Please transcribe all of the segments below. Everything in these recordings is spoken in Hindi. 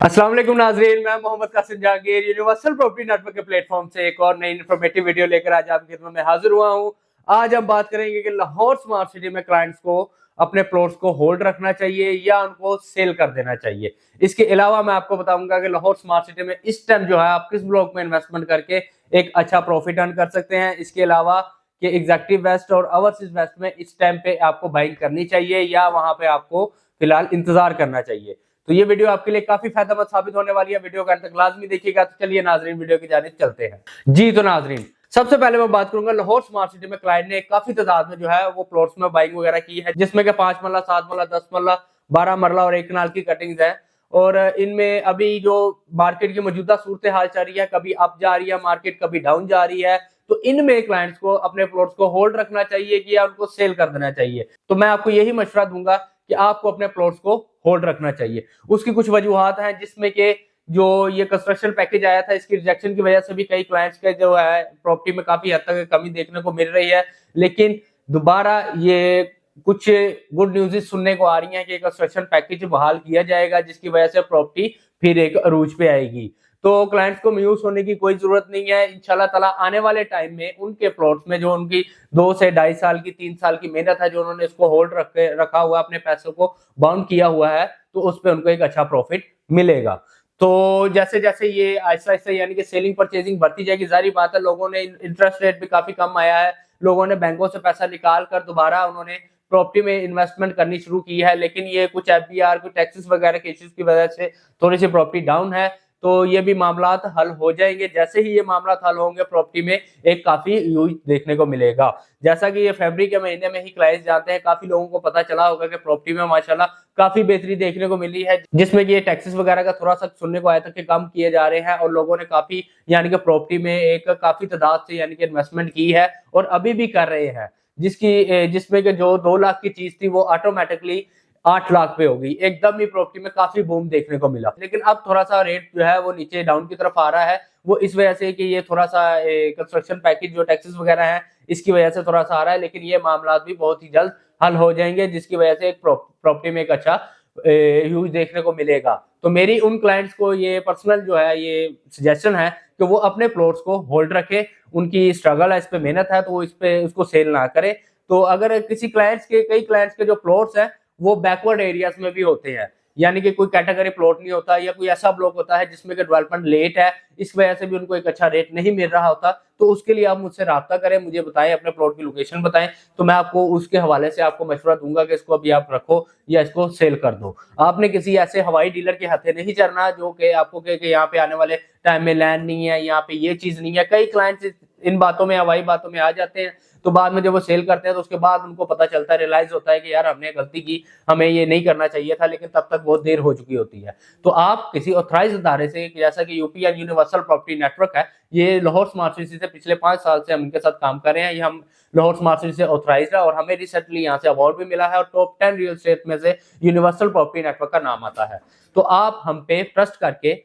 अस्सलाम वालेकुम नाजरीन, मैं Mohammad Qasim Jahangir Universal Property Network के प्लेटफॉर्म से एक और नई इन्फॉर्मेटिव वीडियो लेकर आज आपकी खिदमत में हाजिर हुआ हूं। आज हम बात करेंगे कि लाहौर स्मार्ट सिटी में क्लाइंट्स को अपने प्लॉट्स को होल्ड रखना चाहिए या उनको सेल कर देना चाहिए। इसके अलावा मैं आपको बताऊंगा कि लाहौर स्मार्ट सिटी में इस टाइम जो है आप किस ब्लॉक में इन्वेस्टमेंट करके एक अच्छा प्रॉफिट अर्न कर सकते हैं। इसके अलावा कि एग्जैक्टिव वेस्ट और ओवरसीज वेस्ट में इस टाइम पे आपको बाइंग करनी चाहिए या वहां पे आपको फिलहाल इंतजार करना चाहिए। तो ये वीडियो आपके लिए काफी फायदेमंद साबित होने वाली है। वीडियो का अंत तक लाजमी देखिएगा। तो चलिए नाजरीन वीडियो की जानिब चलते हैं। जी तो नाजरीन, सबसे पहले मैं बात करूंगा लाहौर स्मार्ट सिटी में क्लाइंट ने काफी तादाद में जो है वो प्लॉट्स में बाइंग वगैरह की है, जिसमें कि 5 मरला, 7 मरला, 10 मरला, 12 मरला और 1 कनाल की कटिंग्स है। और इनमें अभी जो मार्केट की मौजूदा सूरत हाल चल रही है, कभी अप जा रही है मार्केट, कभी डाउन जा रही है, तो इनमें क्लाइंट्स को अपने प्लॉट्स को होल्ड रखना चाहिए कि या उनको सेल कर देना चाहिए। तो मैं आपको यही मशवरा दूंगा कि आपको अपने प्लॉट्स को होल्ड रखना चाहिए। उसकी कुछ वजूहात हैं, जिसमें कि जो ये कंस्ट्रक्शन पैकेज आया था, इसकी रिजेक्शन की वजह से भी कई क्लाइंट्स के जो है प्रॉपर्टी में काफी हद तक कमी देखने को मिल रही है। लेकिन दोबारा ये कुछ गुड न्यूज़ सुनने को आ रही है कि कंस्ट्रक्शन पैकेज बहाल किया जाएगा, जिसकी वजह से प्रॉपर्टी फिर एक अरूज पे आएगी। तो क्लाइंट्स को मायूस होने की कोई जरूरत नहीं है। इंशाल्लाह ताला आने वाले टाइम में उनके प्लॉट्स में जो उनकी 2 से 2.5 साल की, 3 साल की मेहनत है, जो उन्होंने इसको होल्ड रखा हुआ, अपने पैसों को बाउंड किया हुआ है, तो उस पर उनको एक अच्छा प्रॉफिट मिलेगा। तो जैसे जैसे ये आहिस्ता आहिस्ता यानी कि सेलिंग परचेजिंग बढ़ती जाएगी, जारी बात है लोगों ने इंटरेस्ट रेट भी काफी कम आया है, लोगों ने बैंकों से पैसा निकाल कर दोबारा उन्होंने प्रॉपर्टी में इन्वेस्टमेंट करनी शुरू की है। लेकिन ये कुछ एफबीआर, कुछ टैक्सेस वगैरह के इश्यूज की वजह से थोड़ी सी प्रॉपर्टी डाउन है। तो ये भी मामला हल हो जाएंगे। जैसे ही ये मामला हल होंगे, प्रॉपर्टी में एक काफी यूज देखने को मिलेगा। जैसा कि ये फरवरी के महीने में ही क्लाइंट्स जाते हैं, काफी लोगों को पता चला होगा कि प्रॉपर्टी में माशाल्लाह काफी बेहतरी देखने को मिली है, जिसमें कि ये टैक्सेस वगैरह का थोड़ा सा सुनने को आया था कि कम किए जा रहे हैं, और लोगों ने काफी यानी कि प्रॉपर्टी में एक काफी तादाद से यानी कि इन्वेस्टमेंट की है और अभी भी कर रहे हैं, जिसमें कि जो 2 लाख की चीज थी वो ऑटोमेटिकली 8 लाख पे होगी। एकदम ही प्रॉपर्टी में काफी बूम देखने को मिला। लेकिन अब थोड़ा सा रेट जो है वो नीचे डाउन की तरफ आ रहा है। वो इस वजह से कि ये थोड़ा सा कंस्ट्रक्शन पैकेज जो टैक्सेस वगैरह है, इसकी वजह से थोड़ा सा आ रहा है। लेकिन ये मामला भी बहुत ही जल्द हल हो जाएंगे, जिसकी वजह से एक प्रॉपर्टी में एक अच्छा यूज देखने को मिलेगा। तो मेरी उन क्लाइंट्स को ये पर्सनल जो है ये सजेशन है कि वो अपने प्लॉट्स को होल्ड रखे। उनकी स्ट्रगल है, इस पे मेहनत है, तो इस पे उसको सेल ना करे। तो अगर किसी कई क्लाइंट्स के जो प्लॉट्स हैं वो बैकवर्ड एरियाज में भी होते हैं, यानी कि कोई कैटेगरी प्लॉट नहीं होता या कोई ऐसा ब्लॉक होता है जिसमें कि डेवलपमेंट लेट है, इस वजह से भी उनको एक अच्छा रेट नहीं मिल रहा होता, तो उसके लिए आप मुझसे राब्ता करें, मुझे बताएं, अपने प्लॉट की लोकेशन बताएं, तो मैं आपको उसके हवाले से आपको मशवरा दूंगा कि इसको अभी आप रखो या इसको सेल कर दो। आपने किसी ऐसे हवाई डीलर के हाथे नहीं चढ़ना जो कि आपको कहे कि यहाँ पे आने वाले टाइम में लैंड नहीं है, यहाँ पे ये चीज नहीं है। कई क्लाइंट्स इन बातों में, हवाई बातों में आ जाते हैं, तो बाद में जब वो सेल करते हैं तो उसके बाद उनको पता चलता है, रियलाइज होता है कि यार हमने गलती की, हमें ये नहीं करना चाहिए था, लेकिन तब तक बहुत देर हो चुकी होती है। तो आप किसी ऑथराइज्ड अदारे से, जैसा कि यूपी यूनिवर्सल प्रॉपर्टी नेटवर्क है, ये लाहौर स्मार्ट सिटी से पिछले 5 साल से हम इनके साथ काम कर रहे हैं। ये हम लाहौर स्मार्ट सिटी से ऑथराइज्ड है और हमें रिसेंटली यहाँ से अवार्ड भी मिला है और टॉप 10 रियल एस्टेट में से यूनिवर्सल प्रॉपर्टी नेटवर्क का नाम आता है। तो आप हम पे ट्रस्ट करके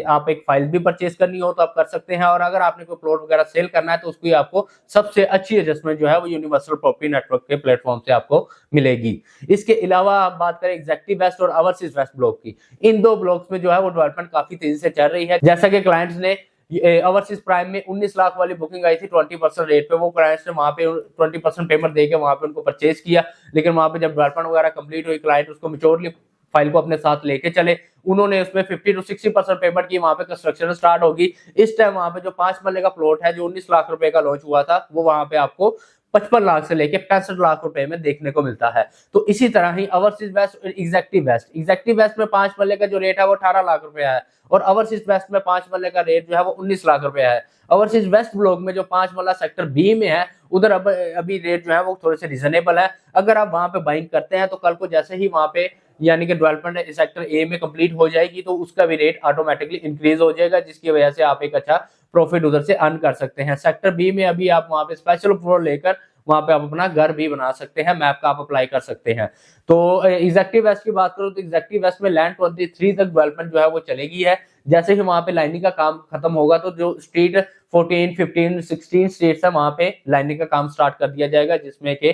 आप एक फाइल भी परचेज करनी हो तो आप कर सकते हैं, और अगर आपने कोई प्लॉट वगैरह सेल करना है तो उसकी आपको सबसे अच्छी एडजस्टमेंट जो है वो यूनिवर्सल प्रॉपर्टी नेटवर्क के प्लेटफॉर्म से आपको मिलेगी। इसके अलावा आप बात करें एग्जैक्टिव वेस्ट और ओवरसीज वेस्ट ब्लॉक की, इन 2 ब्लॉक्स में जो है वो डेवलपमेंट काफी तेजी से चल रही है। जैसा कि क्लाइंट्स ने ओवरसीज प्राइम में 19 लाख वाली बुकिंग आई थी 20% रेट पे, वो क्लाइंट्स ने वहां पे 20% पेमेंट देके वहां पे उनको परचेज किया। लेकिन वहां पे जब डेवलपमेंट वगैरह कंप्लीट हुई, क्लाइंट उसको मेच्योरली फाइल को अपने साथ लेके चले, उन्होंने उसमें 50 to 60% पेमेंट की, वहां पे कंस्ट्रक्शन स्टार्ट होगी। इस टाइम वहां पे जो 5 मरले का प्लॉट है जो 19 लाख रुपए का लॉन्च हुआ था, वो वहां पे आपको 55 लाख से लेके 65 लाख रुपए में देखने को मिलता है। तो इसी तरह ही ओवरसीज वेस्ट और एग्जैक्टिव वेस्ट में 5 मरले का जो रेट है वो 18 लाख रुपए है, और ओवरसीज वेस्ट में 5 मरले का रेट जो है वो 19 लाख रुपए है। ओवरसीज वेस्ट ब्लॉक में जो 5 मरला सेक्टर बी में है, उधर अभी रेट जो है वो थोड़े से रिजनेबल है। अगर आप वहां पे बाइंग करते हैं तो कल को जैसे ही वहां पे यानी कि डेवलपमेंट सेक्टर ए में कंप्लीट हो जाएगी तो उसका भी रेट ऑटोमेटिकली इंक्रीज हो जाएगा, जिसकी वजह से आप एक अच्छा प्रॉफिट उधर से अर्न कर सकते हैं। सेक्टर बी में अभी आप वहां पे स्पेशल फ्लोर लेकर वहां पे आप अपना घर भी बना सकते हैं, मैप का आप अप्लाई कर सकते हैं। तो एग्जैक्टिव वेस्ट की बात करूं तो एग्जैक्टिव वेस्ट में लैंड 23 तक डेवलपमेंट जो है वो चलेगी है। जैसे ही वहां पे लाइनिंग का काम खत्म होगा तो जो स्ट्रीट 14, 15, 16 स्टेट्स है, वहां पे लाइनिंग का काम स्टार्ट कर दिया जाएगा, जिसमें कि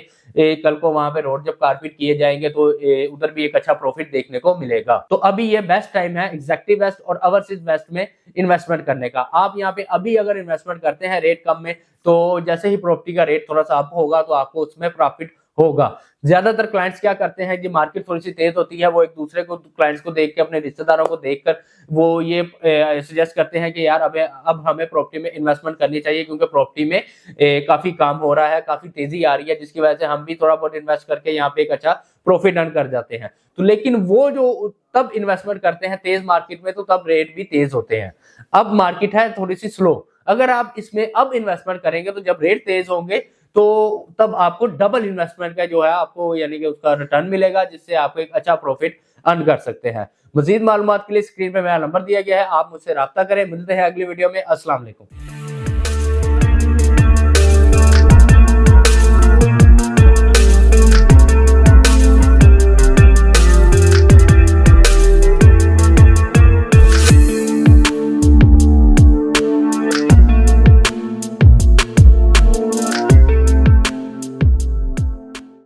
कल को वहां पे रोड जब कारपेट किए जाएंगे तो उधर भी एक अच्छा प्रॉफिट देखने को मिलेगा। तो अभी ये बेस्ट टाइम है एग्जैक्टिव वेस्ट और ओवरसीज वेस्ट में इन्वेस्टमेंट करने का। आप यहाँ पे अभी अगर इन्वेस्टमेंट करते हैं रेट कम में, तो जैसे ही प्रॉपर्टी का रेट थोड़ा सा अप होगा तो आपको उसमें प्रॉफिट होगा। ज्यादातर क्लाइंट्स क्या करते हैं कि मार्केट थोड़ी सी तेज होती है, वो एक दूसरे को क्लाइंट्स को देख के, अपने रिश्तेदारों को देखकर वो ये सजेस्ट करते हैं कि यार अब हमें प्रॉपर्टी में इन्वेस्टमेंट करनी चाहिए, क्योंकि प्रॉपर्टी में काफी काम हो रहा है, काफी तेजी आ रही है, जिसकी वजह से हम भी थोड़ा बहुत इन्वेस्ट करके यहाँ पे एक अच्छा प्रॉफिट अर्न कर जाते हैं। तो लेकिन वो जो तब इन्वेस्टमेंट करते हैं तेज मार्केट में, तो तब रेट भी तेज होते हैं। अब मार्केट है थोड़ी सी स्लो, अगर आप इसमें अब इन्वेस्टमेंट करेंगे तो जब रेट तेज होंगे तो तब आपको डबल इन्वेस्टमेंट का जो है आपको यानी कि उसका रिटर्न मिलेगा, जिससे आप एक अच्छा प्रॉफिट अर्न कर सकते हैं। मजीद मालूमात के लिए स्क्रीन पे मेरा नंबर दिया गया है, आप मुझसे राब्ता करें। मिलते हैं अगली वीडियो में। अस्सलाम वालेकुम।